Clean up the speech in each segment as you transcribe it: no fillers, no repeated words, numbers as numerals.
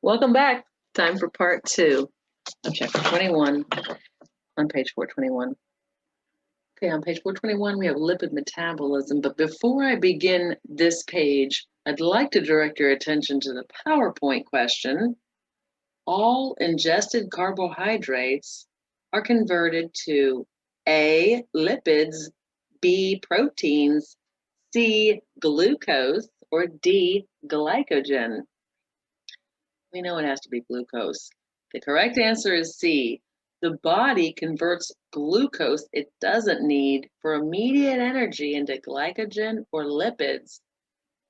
Welcome back. Time for part 2 of chapter 21 on page 421. Okay, on page 421, we have lipid metabolism. But before I begin this page, I'd like to direct your attention to the PowerPoint question. All ingested carbohydrates are converted to A, lipids, B, proteins, C, glucose, or D, glycogen. We know it has to be glucose. The correct answer is C. The body converts glucose it doesn't need for immediate energy into glycogen or lipids.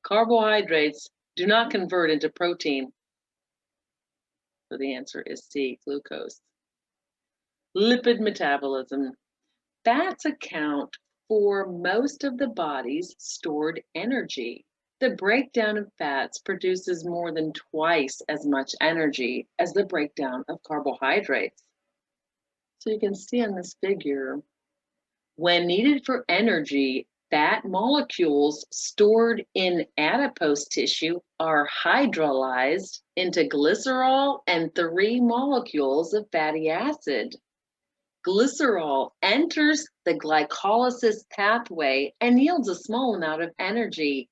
Carbohydrates do not convert into protein. So the answer is C, glucose. Lipid metabolism. Fats account for most of the body's stored energy. The breakdown of fats produces more than twice as much energy as the breakdown of carbohydrates. So you can see on this figure, when needed for energy, fat molecules stored in adipose tissue are hydrolyzed into glycerol and 3 molecules of fatty acid. Glycerol enters the glycolysis pathway and yields a small amount of energy.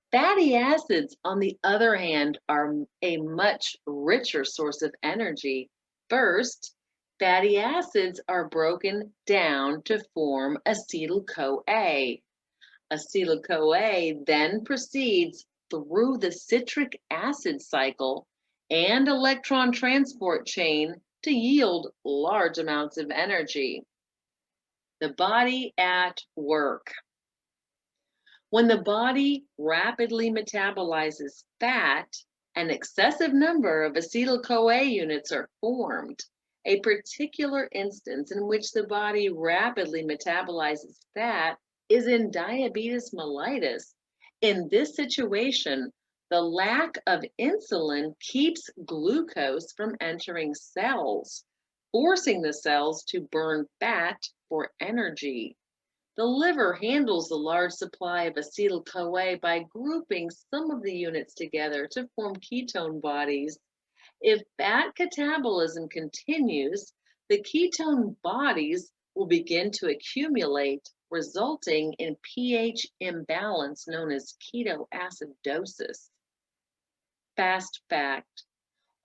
Fatty acids, on the other hand, are a much richer source of energy. First, fatty acids are broken down to form acetyl-CoA. Acetyl-CoA then proceeds through the citric acid cycle and electron transport chain to yield large amounts of energy. The body at work. When the body rapidly metabolizes fat, an excessive number of acetyl-CoA units are formed. A particular instance in which the body rapidly metabolizes fat is in diabetes mellitus. In this situation, the lack of insulin keeps glucose from entering cells, forcing the cells to burn fat for energy. The liver handles the large supply of acetyl-CoA by grouping some of the units together to form ketone bodies. If fat catabolism continues, the ketone bodies will begin to accumulate, resulting in pH imbalance known as ketoacidosis. Fast fact: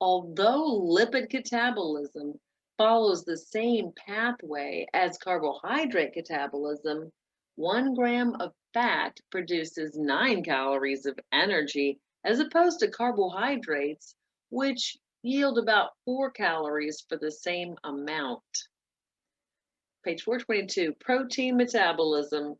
although lipid catabolism follows the same pathway as carbohydrate catabolism, 1 gram of fat produces 9 calories of energy, as opposed to carbohydrates, which yield about 4 calories for the same amount. Page 422, protein metabolism.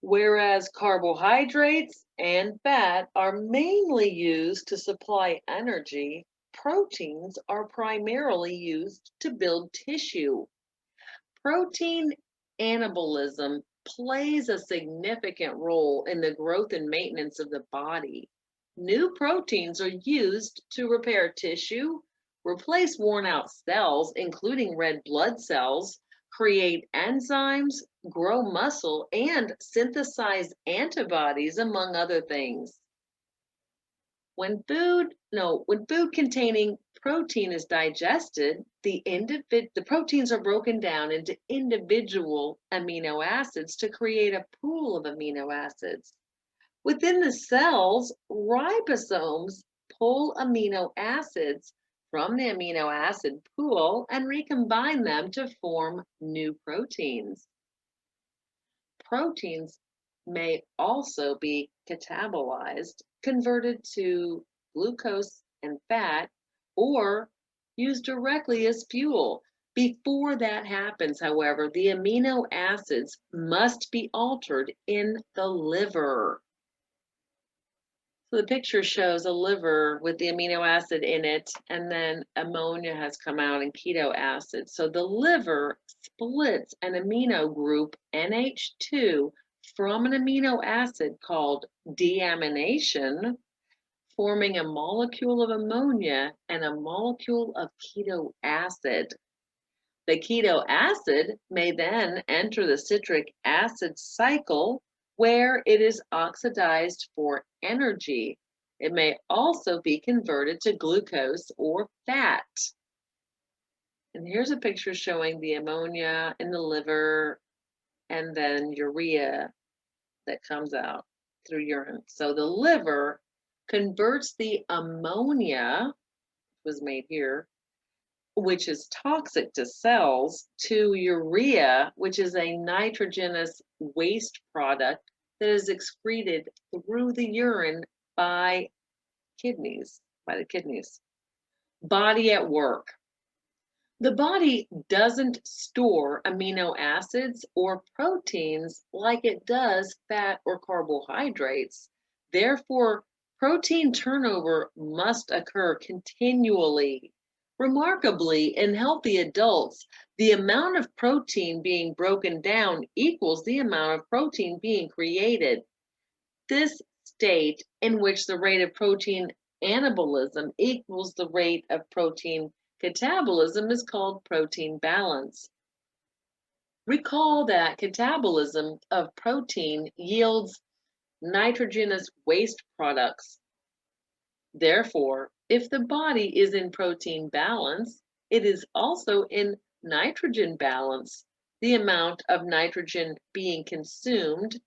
Whereas carbohydrates and fat are mainly used to supply energy, proteins are primarily used to build tissue. Protein anabolism plays a significant role in the growth and maintenance of the body. New proteins are used to repair tissue, replace worn-out cells, including red blood cells, create enzymes, grow muscle, and synthesize antibodies, among other things. When food containing protein is digested, the proteins are broken down into individual amino acids to create a pool of amino acids. Within the cells, ribosomes pull amino acids from the amino acid pool and recombine them to form new proteins. Proteins may also be catabolized, converted to glucose and fat, or used directly as fuel. Before that happens, however, the amino acids must be altered in the liver. So the picture shows a liver with the amino acid in it, and then ammonia has come out in keto acid. So the liver splits an amino group, NH2, from an amino acid called deamination, forming a molecule of ammonia and a molecule of keto acid. The keto acid may then enter the citric acid cycle, where it is oxidized for energy. It may also be converted to glucose or fat. And here's a picture showing the ammonia in the liver and then urea that comes out through urine. So the liver converts the ammonia, was made here, which is toxic to cells, to urea, which is a nitrogenous waste product that is excreted through the urine by the kidneys. Body at work. The body doesn't store amino acids or proteins like it does fat or carbohydrates. Therefore, protein turnover must occur continually. Remarkably, in healthy adults, the amount of protein being broken down equals the amount of protein being created. This state in which the rate of protein anabolism equals the rate of protein catabolism is called protein balance. Recall that catabolism of protein yields nitrogenous waste products. Therefore, if the body is in protein balance, it is also in nitrogen balance. The amount of nitrogen being consumed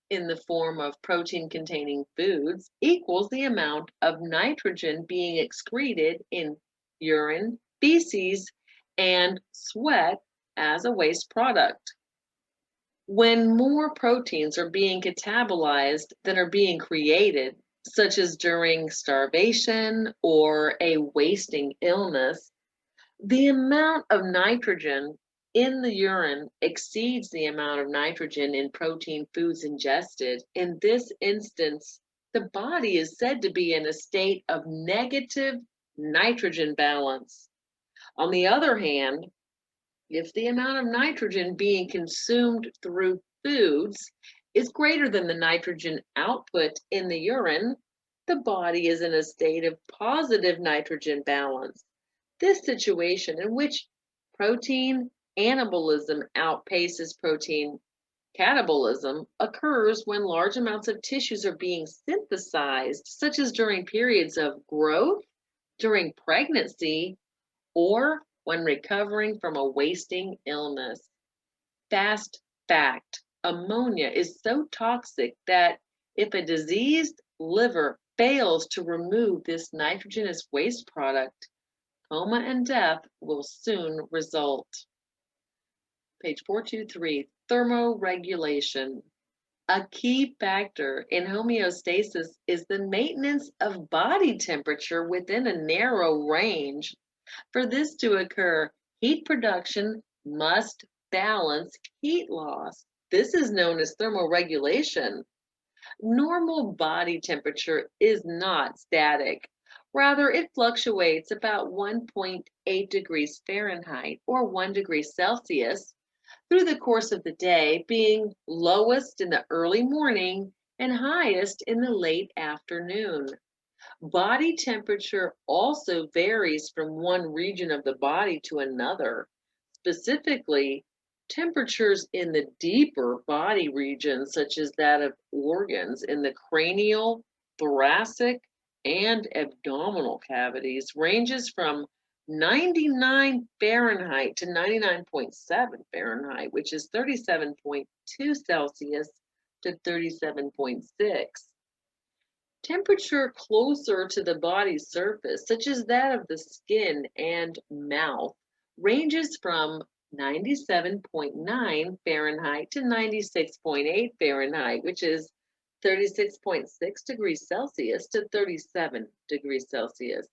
in the form of protein-containing foods equals the amount of nitrogen being excreted in urine, feces, and sweat as a waste product. When more proteins are being catabolized than are being created, such as during starvation or a wasting illness, the amount of nitrogen in the urine exceeds the amount of nitrogen in protein foods ingested. In this instance, the body is said to be in a state of negative nitrogen balance. On the other hand, if the amount of nitrogen being consumed through foods is greater than the nitrogen output in the urine, the body is in a state of positive nitrogen balance. This situation in which protein anabolism outpaces protein catabolism occurs when large amounts of tissues are being synthesized, such as during periods of growth, during pregnancy, or when recovering from a wasting illness. Fast fact, ammonia is so toxic that if a diseased liver fails to remove this nitrogenous waste product, coma and death will soon result. Page 423, thermoregulation. A key factor in homeostasis is the maintenance of body temperature within a narrow range. For this to occur, heat production must balance heat loss. This is known as thermoregulation. Normal body temperature is not static. Rather, it fluctuates about 1.8 degrees Fahrenheit or 1 degree Celsius through the course of the day, being lowest in the early morning and highest in the late afternoon. Body temperature also varies from one region of the body to another. Specifically, temperatures in the deeper body regions, such as that of organs in the cranial, thoracic, and abdominal cavities, ranges from 99 Fahrenheit to 99.7 Fahrenheit, which is 37.2 Celsius to 37.6. Temperature closer to the body's surface, such as that of the skin and mouth, ranges from 97.9 Fahrenheit to 96.8 Fahrenheit, which is 36.6 degrees Celsius to 37 degrees Celsius.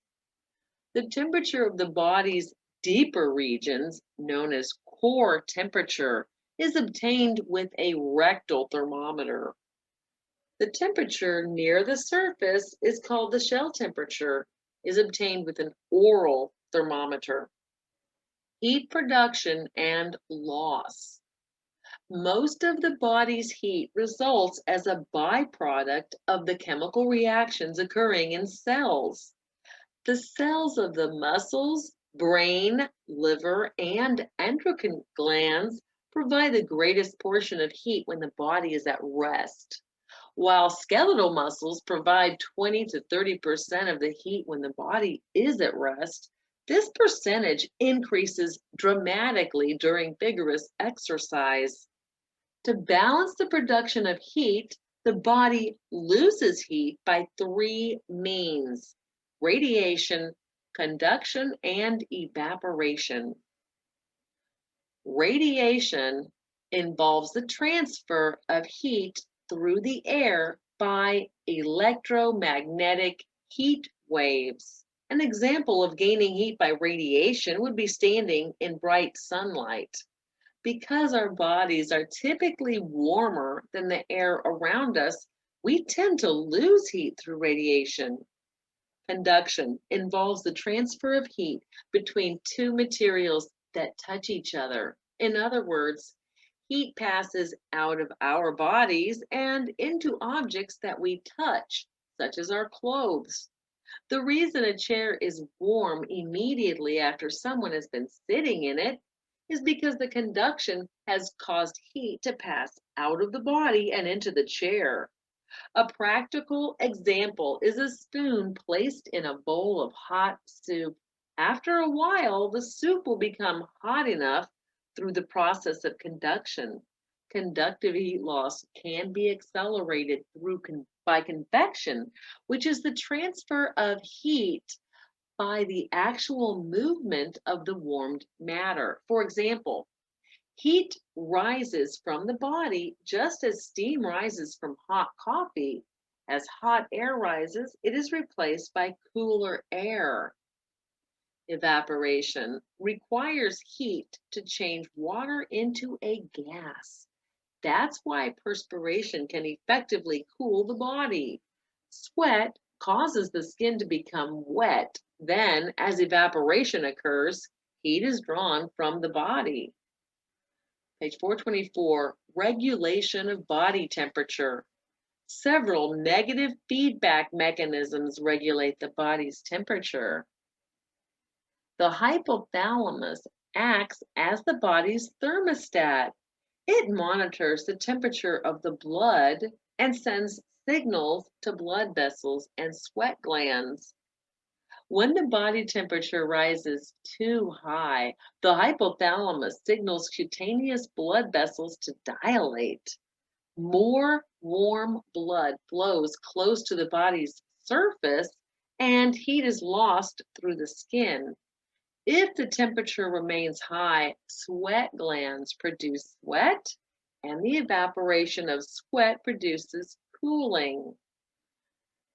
The temperature of the body's deeper regions, known as core temperature, is obtained with a rectal thermometer. The temperature near the surface is called the shell temperature, is obtained with an oral thermometer. Heat production and loss. Most of the body's heat results as a byproduct of the chemical reactions occurring in cells. The cells of the muscles, brain, liver, and endocrine glands provide the greatest portion of heat when the body is at rest. While skeletal muscles provide 20 to 30% of the heat when the body is at rest, this percentage increases dramatically during vigorous exercise. To balance the production of heat, the body loses heat by three means: radiation, conduction, and evaporation. Radiation involves the transfer of heat through the air by electromagnetic heat waves. An example of gaining heat by radiation would be standing in bright sunlight. Because our bodies are typically warmer than the air around us, we tend to lose heat through radiation. Conduction involves the transfer of heat between two materials that touch each other. In other words, heat passes out of our bodies and into objects that we touch, such as our clothes. The reason a chair is warm immediately after someone has been sitting in it is because the conduction has caused heat to pass out of the body and into the chair. A practical example is a spoon placed in a bowl of hot soup. After a while, the soup will become hot enough through the process of conduction. Conductive heat loss can be accelerated by convection, which is the transfer of heat by the actual movement of the warmed matter. For example, heat rises from the body just as steam rises from hot coffee. As hot air rises, it is replaced by cooler air. Evaporation requires heat to change water into a gas. That's why perspiration can effectively cool the body. Sweat causes the skin to become wet. Then, as evaporation occurs, heat is drawn from the body. Page 424, regulation of body temperature. Several negative feedback mechanisms regulate the body's temperature. The hypothalamus acts as the body's thermostat. It monitors the temperature of the blood and sends signals to blood vessels and sweat glands. When the body temperature rises too high, the hypothalamus signals cutaneous blood vessels to dilate. More warm blood flows close to the body's surface, and heat is lost through the skin. If the temperature remains high, sweat glands produce sweat, and the evaporation of sweat produces cooling.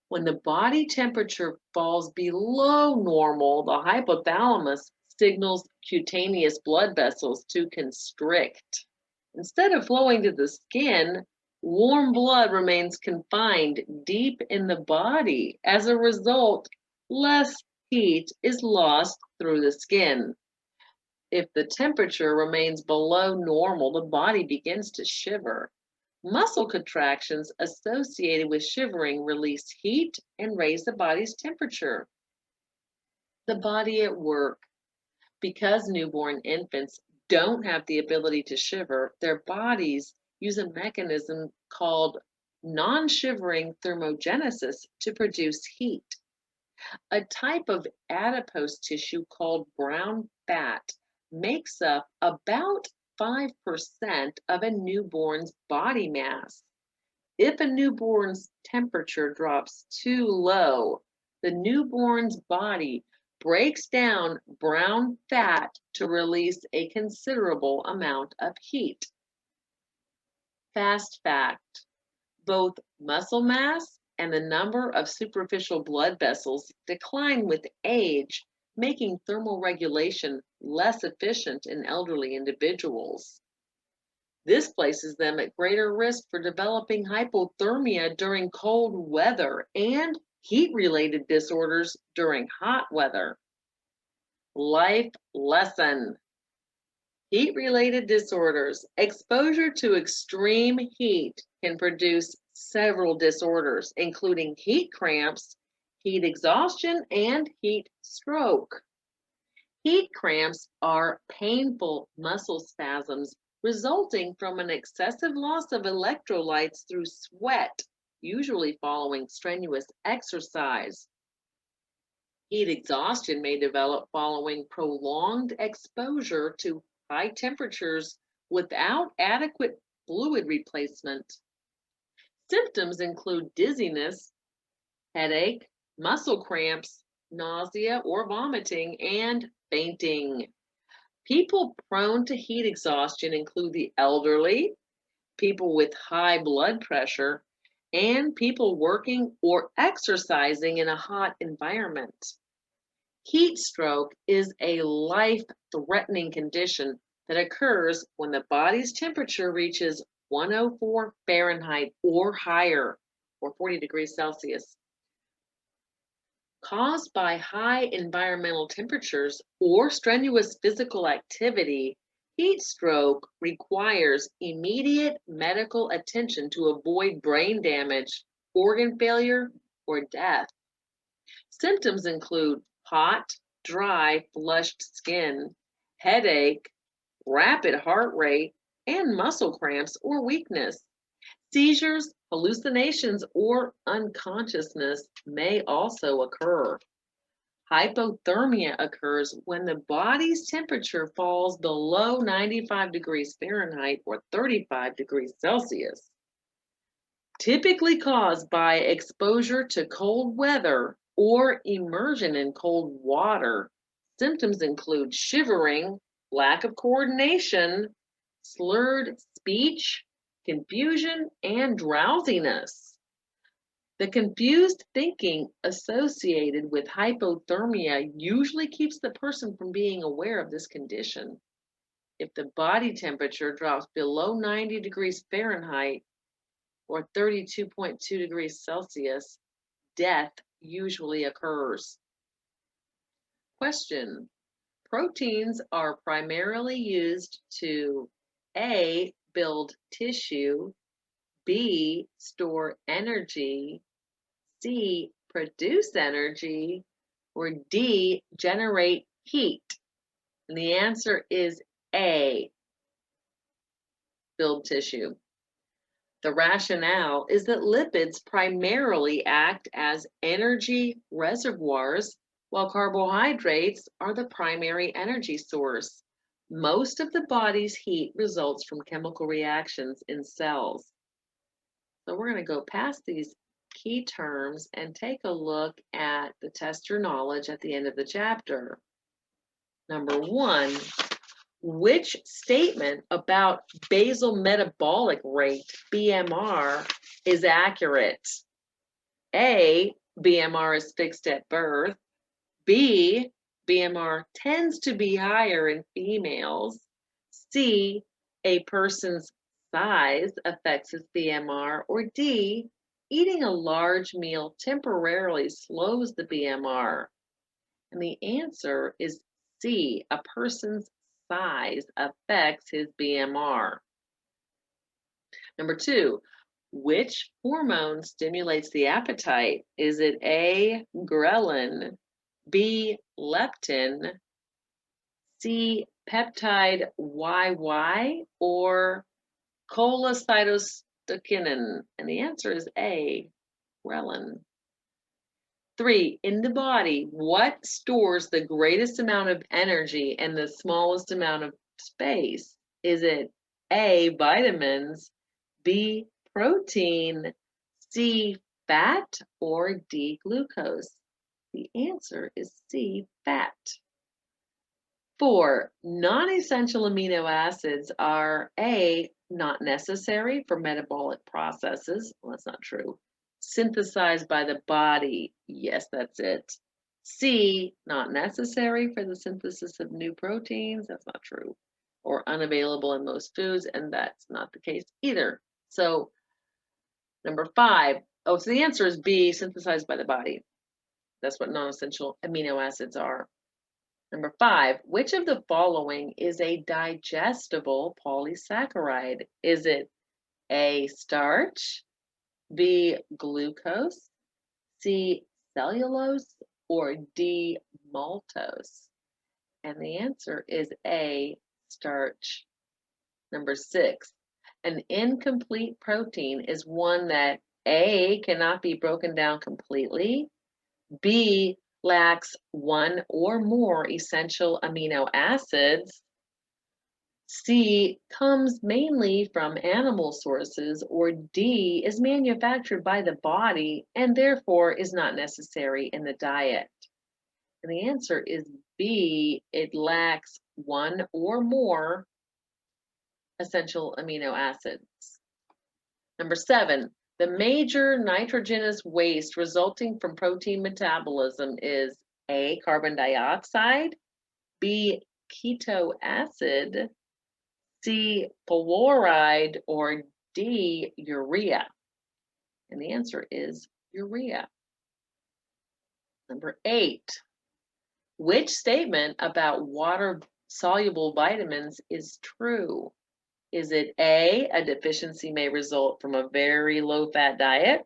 When the body temperature falls below normal, the hypothalamus signals cutaneous blood vessels to constrict. Instead of flowing to the skin, warm blood remains confined deep in the body. As a result, less heat is lost through the skin. If the temperature remains below normal, the body begins to shiver. Muscle contractions associated with shivering release heat and raise the body's temperature. The body at work. Because newborn infants don't have the ability to shiver, their bodies use a mechanism called non-shivering thermogenesis to produce heat. A type of adipose tissue called brown fat makes up about 5% of a newborn's body mass. If a newborn's temperature drops too low, the newborn's body breaks down brown fat to release a considerable amount of heat. Fast fact: both muscle mass and the number of superficial blood vessels decline with age, making thermal regulation less efficient in elderly individuals. This places them at greater risk for developing hypothermia during cold weather and heat-related disorders during hot weather. Life lesson: heat-related disorders. Exposure to extreme heat can produce several disorders, including heat cramps, heat exhaustion, and heat stroke. Heat cramps are painful muscle spasms resulting from an excessive loss of electrolytes through sweat, usually following strenuous exercise. Heat exhaustion may develop following prolonged exposure to high temperatures without adequate fluid replacement. Symptoms include dizziness, headache, muscle cramps, nausea or vomiting, and fainting. People prone to heat exhaustion include the elderly, people with high blood pressure, and people working or exercising in a hot environment. Heat stroke is a life-threatening condition that occurs when the body's temperature reaches 104 Fahrenheit or higher, or 40 degrees Celsius. Caused by high environmental temperatures or strenuous physical activity, heat stroke requires immediate medical attention to avoid brain damage, organ failure, or death. Symptoms include hot, dry, flushed skin, headache, rapid heart rate, and muscle cramps or weakness. Seizures, hallucinations, or unconsciousness may also occur. Hypothermia occurs when the body's temperature falls below 95 degrees Fahrenheit or 35 degrees Celsius. Typically caused by exposure to cold weather or immersion in cold water, symptoms include shivering, lack of coordination, slurred speech, confusion, and drowsiness. The confused thinking associated with hypothermia usually keeps the person from being aware of this condition. If the body temperature drops below 90 degrees Fahrenheit or 32.2 degrees Celsius, death usually occurs. Question: proteins are primarily used to A, build tissue, B, store energy, C, produce energy, or D, generate heat? And the answer is A, build tissue. The rationale is that lipids primarily act as energy reservoirs, while carbohydrates are the primary energy source. Most of the body's heat results from chemical reactions in cells. So we're going to go past these key terms and take a look at the test your knowledge at the end of the chapter. Number 1, which statement about basal metabolic rate, BMR, is accurate? A, BMR is fixed at birth. B, BMR tends to be higher in females. C, a person's size affects his BMR. Or D, eating a large meal temporarily slows the BMR. And the answer is C, a person's size affects his BMR. Number 2, which hormone stimulates the appetite? Is it A, ghrelin, B, leptin, C, peptide YY, or cholecytokinin? And the answer is A, ghrelin. 3, in the body, what stores the greatest amount of energy and the smallest amount of space? Is it A, vitamins, B, protein, C, fat, or D, glucose? The answer is C, fat. 4, non-essential amino acids are A, not necessary for metabolic processes. Well, that's not true. Synthesized by the body. Yes, that's it. C, not necessary for the synthesis of new proteins. That's not true. Or unavailable in most foods, and that's not the case either. So, number 5. Oh, so the answer is B, synthesized by the body. That's what non-essential amino acids are. Number 5, which of the following is a digestible polysaccharide? Is it A, starch, B, glucose, C, cellulose, or D, maltose? And the answer is A, starch. Number 6, an incomplete protein is one that A, cannot be broken down completely. B, lacks one or more essential amino acids. C, comes mainly from animal sources. Or D, is manufactured by the body and therefore is not necessary in the diet. And the answer is B, it lacks one or more essential amino acids. Number 7, the major nitrogenous waste resulting from protein metabolism is A, carbon dioxide, B, keto acid, C, fluoride, or D, urea. And the answer is urea. Number 8, which statement about water-soluble vitamins is true? Is it A, a deficiency may result from a very low-fat diet?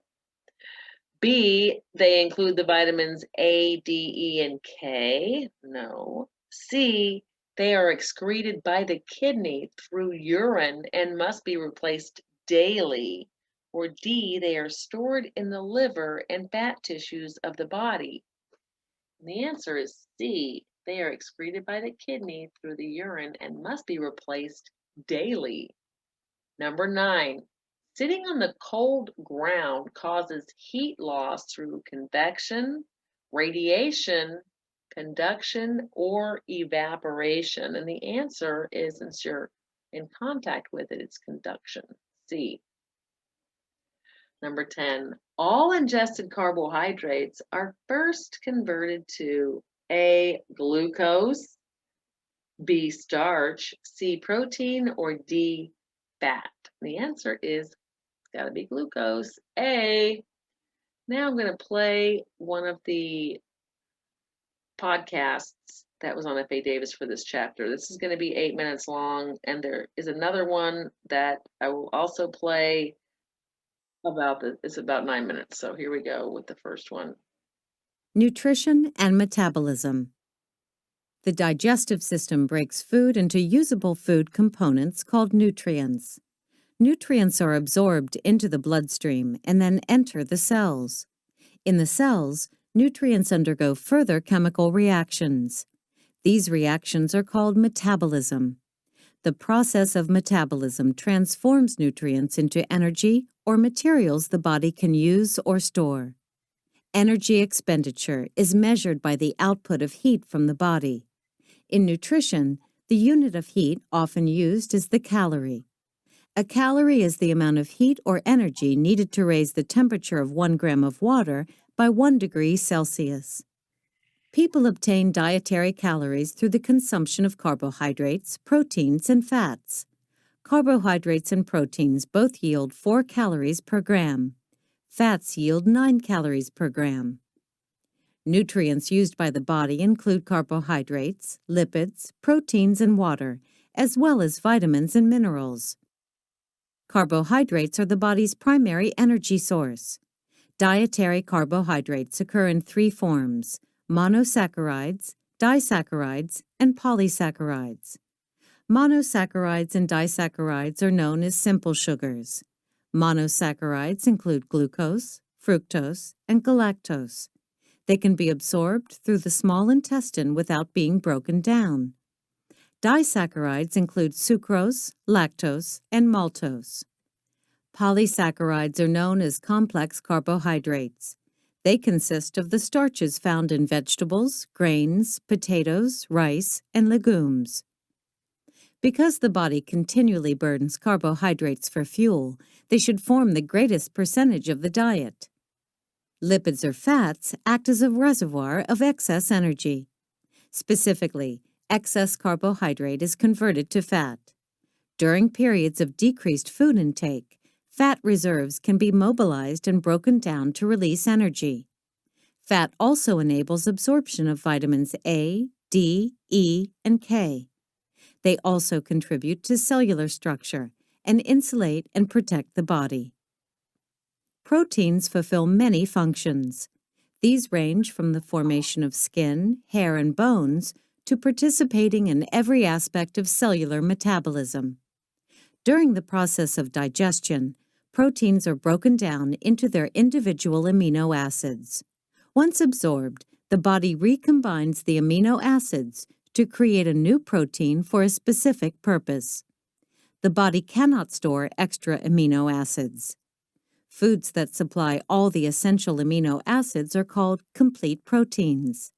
B, they include the vitamins A, D, E, and K? No. C, they are excreted by the kidney through urine and must be replaced daily. Or D, they are stored in the liver and fat tissues of the body. And the answer is C, they are excreted by the kidney through the urine and must be replaced daily. Number 9, sitting on the cold ground causes heat loss through convection, radiation, conduction, or evaporation. And the answer is, since you're in contact with it, it's conduction. C. Number 10, all ingested carbohydrates are first converted to A, glucose, B, starch, C, protein, or D, fat. The answer is, it's got to be glucose. A. Now I'm going to play one of the podcasts that was on F.A. Davis for this chapter. This is going to be 8 minutes long, and there is another one that I will also play it's about 9 minutes. So here we go with the first one. Nutrition and metabolism. The digestive system breaks food into usable food components called nutrients. Nutrients are absorbed into the bloodstream and then enter the cells. In the cells, nutrients undergo further chemical reactions. These reactions are called metabolism. The process of metabolism transforms nutrients into energy or materials the body can use or store. Energy expenditure is measured by the output of heat from the body. In nutrition, the unit of heat often used is the calorie. A calorie is the amount of heat or energy needed to raise the temperature of 1 gram of water by 1 degree Celsius. People obtain dietary calories through the consumption of carbohydrates, proteins, and fats. Carbohydrates and proteins both yield 4 calories per gram. Fats yield 9 calories per gram. Nutrients used by the body include carbohydrates, lipids, proteins, and water, as well as vitamins and minerals. Carbohydrates are the body's primary energy source. Dietary carbohydrates occur in 3 forms: monosaccharides, disaccharides, and polysaccharides. Monosaccharides and disaccharides are known as simple sugars. Monosaccharides include glucose, fructose, and galactose. They can be absorbed through the small intestine without being broken down. Disaccharides include sucrose, lactose, and maltose. Polysaccharides are known as complex carbohydrates. They consist of the starches found in vegetables, grains, potatoes, rice, and legumes. Because the body continually burns carbohydrates for fuel, they should form the greatest percentage of the diet. Lipids or fats act as a reservoir of excess energy. Specifically, excess carbohydrate is converted to fat. During periods of decreased food intake, fat reserves can be mobilized and broken down to release energy. Fat also enables absorption of vitamins A, D, E, and K. They also contribute to cellular structure and insulate and protect the body. Proteins fulfill many functions. These range from the formation of skin, hair, and bones to participating in every aspect of cellular metabolism. During the process of digestion, proteins are broken down into their individual amino acids. Once absorbed, the body recombines the amino acids to create a new protein for a specific purpose. The body cannot store extra amino acids. Foods that supply all the essential amino acids are called complete proteins.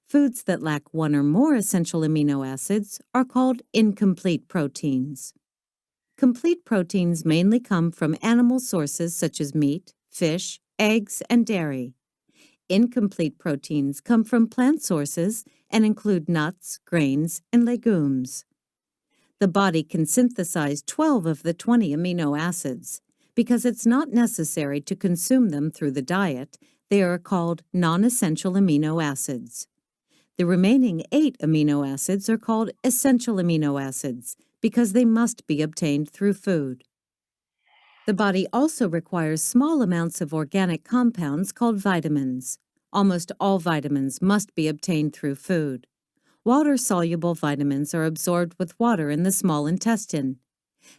Foods that lack one or more essential amino acids are called incomplete proteins. Complete proteins mainly come from animal sources such as meat, fish, eggs, and dairy. Incomplete proteins come from plant sources and include nuts, grains, and legumes. The body can synthesize 12 of the 20 amino acids. Because it's not necessary to consume them through the diet, they are called non-essential amino acids. The remaining 8 amino acids are called essential amino acids because they must be obtained through food. The body also requires small amounts of organic compounds called vitamins. Almost all vitamins must be obtained through food. Water-soluble vitamins are absorbed with water in the small intestine.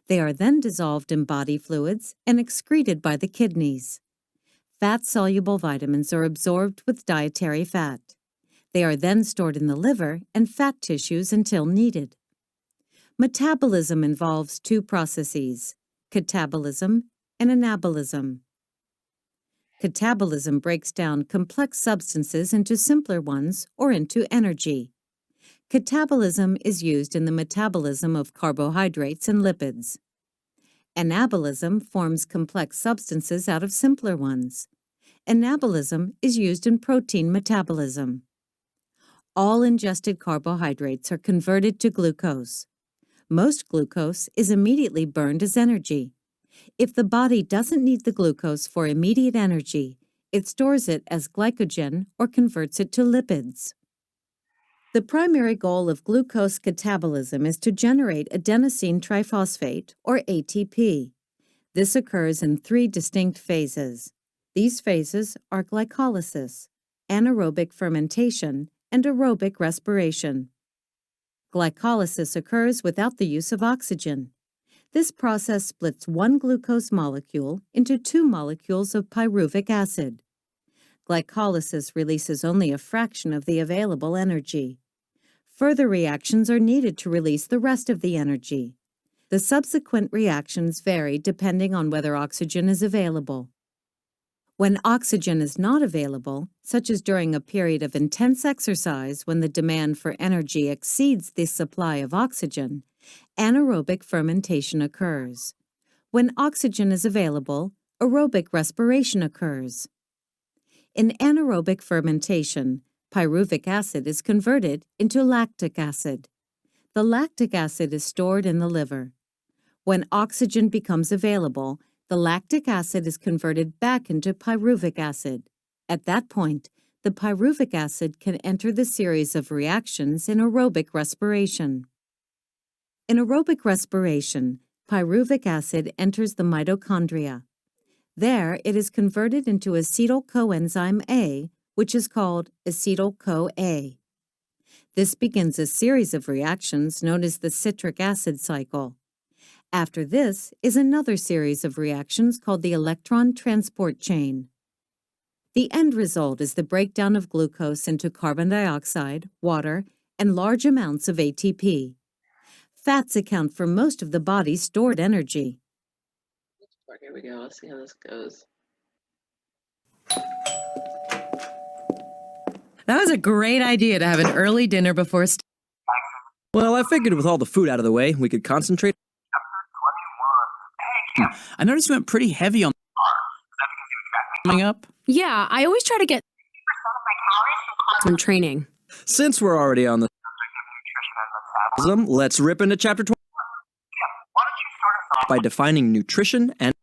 They are then dissolved in body fluids and excreted by the kidneys. Fat-soluble vitamins are absorbed with dietary fat. They are then stored in the liver and fat tissues until needed. Metabolism involves 2 processes, catabolism and anabolism. Catabolism breaks down complex substances into simpler ones or into energy. Catabolism is used in the metabolism of carbohydrates and lipids. Anabolism forms complex substances out of simpler ones. Anabolism is used in protein metabolism. All ingested carbohydrates are converted to glucose. Most glucose is immediately burned as energy. If the body doesn't need the glucose for immediate energy, it stores it as glycogen or converts it to lipids. The primary goal of glucose catabolism is to generate adenosine triphosphate, or ATP. This occurs in 3 distinct phases. These phases are glycolysis, anaerobic fermentation, and aerobic respiration. Glycolysis occurs without the use of oxygen. This process splits one glucose molecule into 2 molecules of pyruvic acid. Glycolysis releases only a fraction of the available energy. Further reactions are needed to release the rest of the energy. The subsequent reactions vary depending on whether oxygen is available. When oxygen is not available, such as during a period of intense exercise when the demand for energy exceeds the supply of oxygen, anaerobic fermentation occurs. When oxygen is available, aerobic respiration occurs. In anaerobic fermentation, pyruvic acid is converted into lactic acid. The lactic acid is stored in the liver. When oxygen becomes available, the lactic acid is converted back into pyruvic acid. At that point, the pyruvic acid can enter the series of reactions in aerobic respiration. In aerobic respiration, pyruvic acid enters the mitochondria. There, it is converted into acetyl coenzyme A, which is called acetyl-CoA. This begins a series of reactions known as the citric acid cycle. After this is another series of reactions called the electron transport chain. The end result is the breakdown of glucose into carbon dioxide, water, and large amounts of ATP. Fats account for most of the body's stored energy. Here we go. Let's see how this goes. That was a great idea to have an early dinner before. Well, I figured with all the food out of the way, we could concentrate. I noticed you went pretty heavy on coming up. Yeah, I always try to get when training. Since we're already on the metabolism, let's rip into chapter 20 by defining nutrition and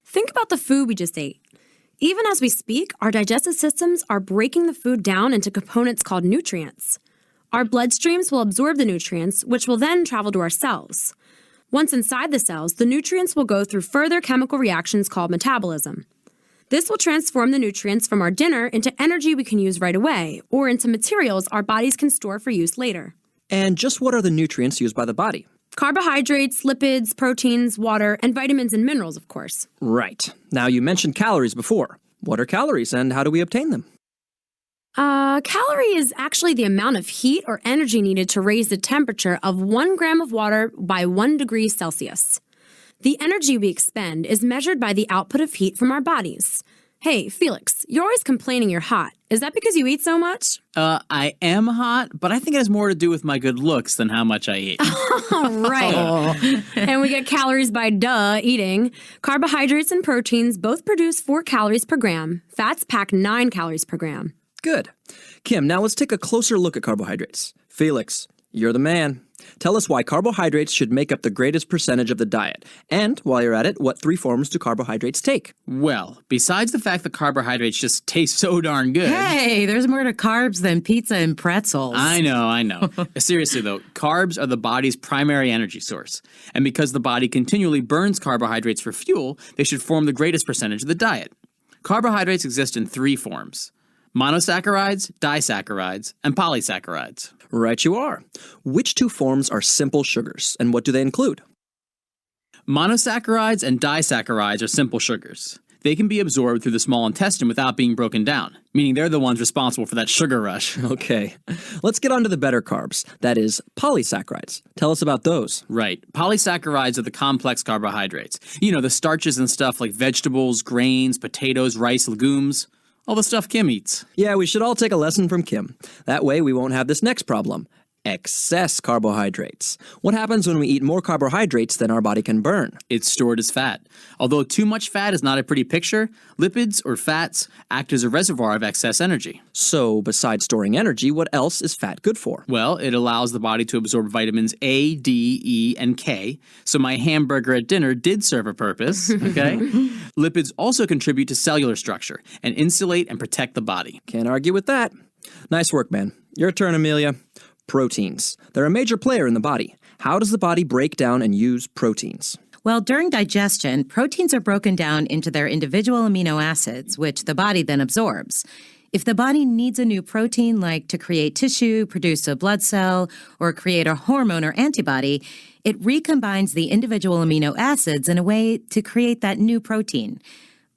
Think about the food we just ate. Even as we speak, our digestive systems are breaking the food down into components called nutrients. Our bloodstreams will absorb the nutrients, which will then travel to our cells. Once inside the cells, the nutrients will go through further chemical reactions called metabolism. This will transform the nutrients from our dinner into energy we can use right away, or into materials our bodies can store for use later. And just what are the nutrients used by the body? Carbohydrates, lipids, proteins, water, and vitamins and minerals, of course. Right. Now, you mentioned calories before. What are calories and how do we obtain them? Calorie is actually the amount of heat or energy needed to raise the temperature of 1 gram of water by 1 degree Celsius. The energy we expend is measured by the output of heat from our bodies. Hey, Felix, you're always complaining you're hot. Is that because you eat so much? I am hot, but I think it has more to do with my good looks than how much I eat. Right. And we get calories by eating. Carbohydrates and proteins both produce 4 calories per gram. Fats pack 9 calories per gram. Good. Kim, now let's take a closer look at carbohydrates. Felix, you're the man. Tell us why carbohydrates should make up the greatest percentage of the diet. And, while you're at it, what 3 forms do carbohydrates take? Well, besides the fact that carbohydrates just taste so darn good. Hey, there's more to carbs than pizza and pretzels. I know. Seriously, though, carbs are the body's primary energy source. And because the body continually burns carbohydrates for fuel, they should form the greatest percentage of the diet. Carbohydrates exist in 3 forms: monosaccharides, disaccharides, and polysaccharides. Right you are. Which 2 forms are simple sugars, and what do they include? Monosaccharides and disaccharides are simple sugars. They can be absorbed through the small intestine without being broken down, meaning they're the ones responsible for that sugar rush. Okay. Let's get on to the better carbs. That is, polysaccharides. Tell us about those. Right. Polysaccharides are the complex carbohydrates. You know, the starches and stuff like vegetables, grains, potatoes, rice, legumes. All the stuff Kim eats. Yeah, we should all take a lesson from Kim. That way we won't have this next problem. Excess carbohydrates. What happens when we eat more carbohydrates than our body can burn? It's stored as fat. Although too much fat is not a pretty picture, lipids, or fats, act as a reservoir of excess energy. So, besides storing energy, what else is fat good for? Well, it allows the body to absorb vitamins A, D, E, and K, so my hamburger at dinner did serve a purpose, okay? Lipids also contribute to cellular structure and insulate and protect the body. Can't argue with that. Nice work, man. Your turn, Amelia. Proteins. They're a major player in the body. How does the body break down and use proteins? Well, during digestion, proteins are broken down into their individual amino acids, which the body then absorbs. If the body needs a new protein, like to create tissue, produce a blood cell, or create a hormone or antibody, it recombines the individual amino acids in a way to create that new protein.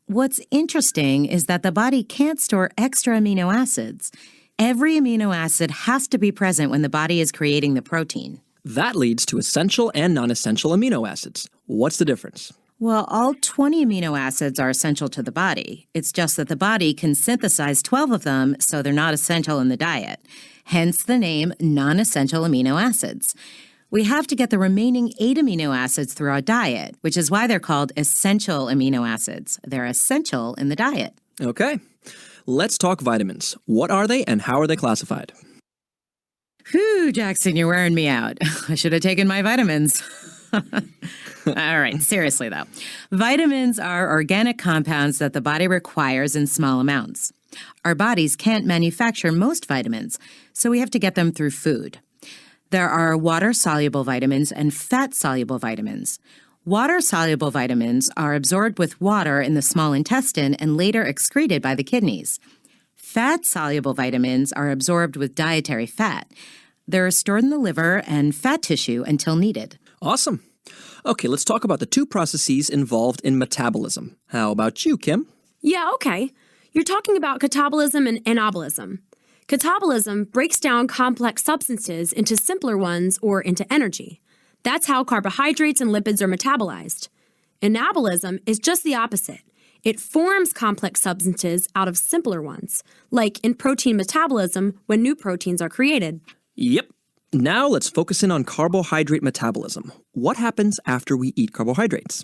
What's interesting is that the body can't store extra amino acids. Every amino acid has to be present when the body is creating the protein. That leads to essential and non-essential amino acids. What's the difference? Well, all 20 amino acids are essential to the body. It's just that the body can synthesize 12 of them, so they're not essential in the diet. Hence the name non-essential amino acids. We have to get the remaining 8 amino acids through our diet, which is why they're called essential amino acids. They're essential in the diet. Okay. Let's talk vitamins. What are they and how are they classified? Whew, Jackson, you're wearing me out. I should have taken my vitamins. All right, seriously though. Vitamins are organic compounds that the body requires in small amounts. Our bodies can't manufacture most vitamins, so we have to get them through food. There are water-soluble vitamins and fat-soluble vitamins. Water-soluble vitamins are absorbed with water in the small intestine and later excreted by the kidneys. Fat-soluble vitamins are absorbed with dietary fat. They're stored in the liver and fat tissue until needed. Awesome. Okay, let's talk about the 2 processes involved in metabolism. How about you, Kim? Yeah, okay. You're talking about catabolism and anabolism. Catabolism breaks down complex substances into simpler ones or into energy. That's how carbohydrates and lipids are metabolized. Anabolism is just the opposite. It forms complex substances out of simpler ones, like in protein metabolism when new proteins are created. Yep. Now let's focus in on carbohydrate metabolism. What happens after we eat carbohydrates?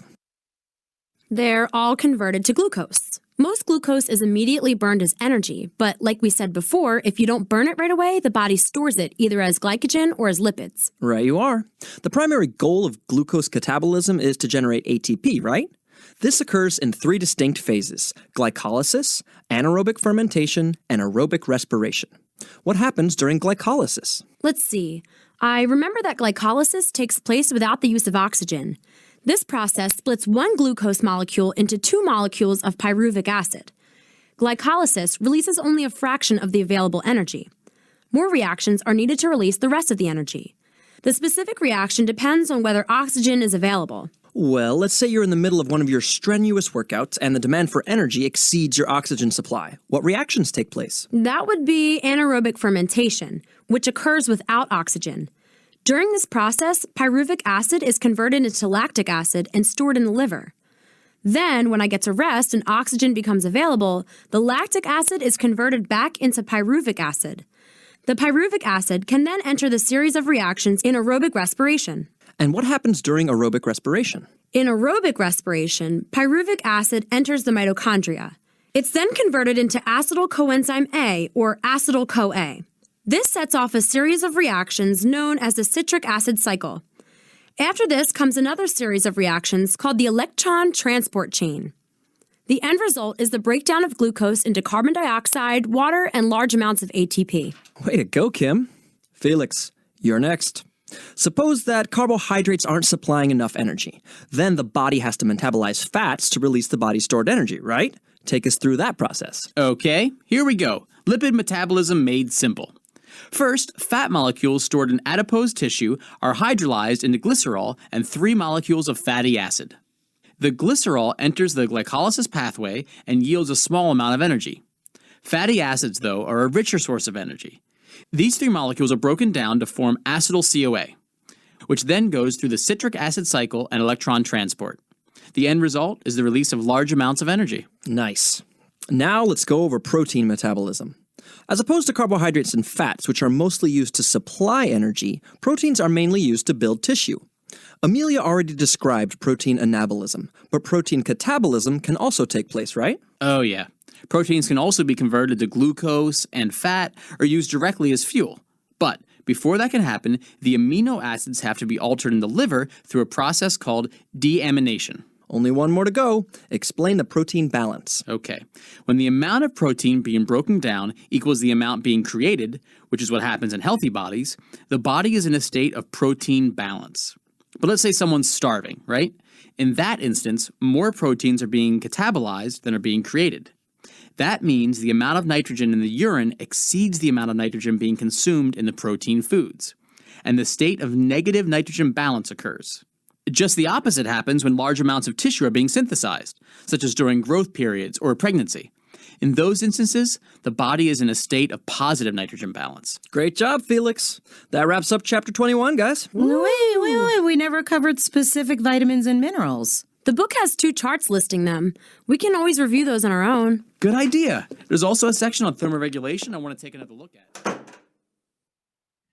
They're all converted to glucose. Most glucose is immediately burned as energy, but like we said before, if you don't burn it right away, the body stores it either as glycogen or as lipids. Right you are. The primary goal of glucose catabolism is to generate ATP, right? This occurs in 3 distinct phases: glycolysis, anaerobic fermentation, and aerobic respiration. What happens during glycolysis? Let's see. I remember that glycolysis takes place without the use of oxygen. This process splits one glucose molecule into 2 molecules of pyruvic acid. Glycolysis releases only a fraction of the available energy. More reactions are needed to release the rest of the energy. The specific reaction depends on whether oxygen is available. Well, let's say you're in the middle of one of your strenuous workouts and the demand for energy exceeds your oxygen supply. What reactions take place? That would be anaerobic fermentation, which occurs without oxygen. During this process, pyruvic acid is converted into lactic acid and stored in the liver. Then, when I get to rest and oxygen becomes available, the lactic acid is converted back into pyruvic acid. The pyruvic acid can then enter the series of reactions in aerobic respiration. And what happens during aerobic respiration? In aerobic respiration, pyruvic acid enters the mitochondria. It's then converted into acetyl coenzyme A, or acetyl-CoA. This sets off a series of reactions known as the citric acid cycle. After this comes another series of reactions called the electron transport chain. The end result is the breakdown of glucose into carbon dioxide, water, and large amounts of ATP. Way to go, Kim. Felix, you're next. Suppose that carbohydrates aren't supplying enough energy. Then the body has to metabolize fats to release the body's stored energy, right? Take us through that process. Okay, here we go. Lipid metabolism made simple. First, fat molecules stored in adipose tissue are hydrolyzed into glycerol and 3 molecules of fatty acid. The glycerol enters the glycolysis pathway and yields a small amount of energy. Fatty acids, though, are a richer source of energy. These 3 molecules are broken down to form acetyl-CoA, which then goes through the citric acid cycle and electron transport. The end result is the release of large amounts of energy. Nice. Now let's go over protein metabolism. As opposed to carbohydrates and fats, which are mostly used to supply energy, proteins are mainly used to build tissue. Amelia already described protein anabolism, but protein catabolism can also take place, right? Oh yeah. Proteins can also be converted to glucose and fat or used directly as fuel. But before that can happen, the amino acids have to be altered in the liver through a process called deamination. Only one more to go. Explain the protein balance. Okay. When the amount of protein being broken down equals the amount being created, which is what happens in healthy bodies, the body is in a state of protein balance. But let's say someone's starving, right? In that instance, more proteins are being catabolized than are being created. That means the amount of nitrogen in the urine exceeds the amount of nitrogen being consumed in the protein foods. And the state of negative nitrogen balance occurs. Just the opposite happens when large amounts of tissue are being synthesized, such as during growth periods or pregnancy. In those instances, the body is in a state of positive nitrogen balance. Great job, Felix. That wraps up chapter 21, guys. Wait. We never covered specific vitamins and minerals. The book has 2 charts listing them. We can always review those on our own. Good idea. There's also a section on thermoregulation I want to take another look at.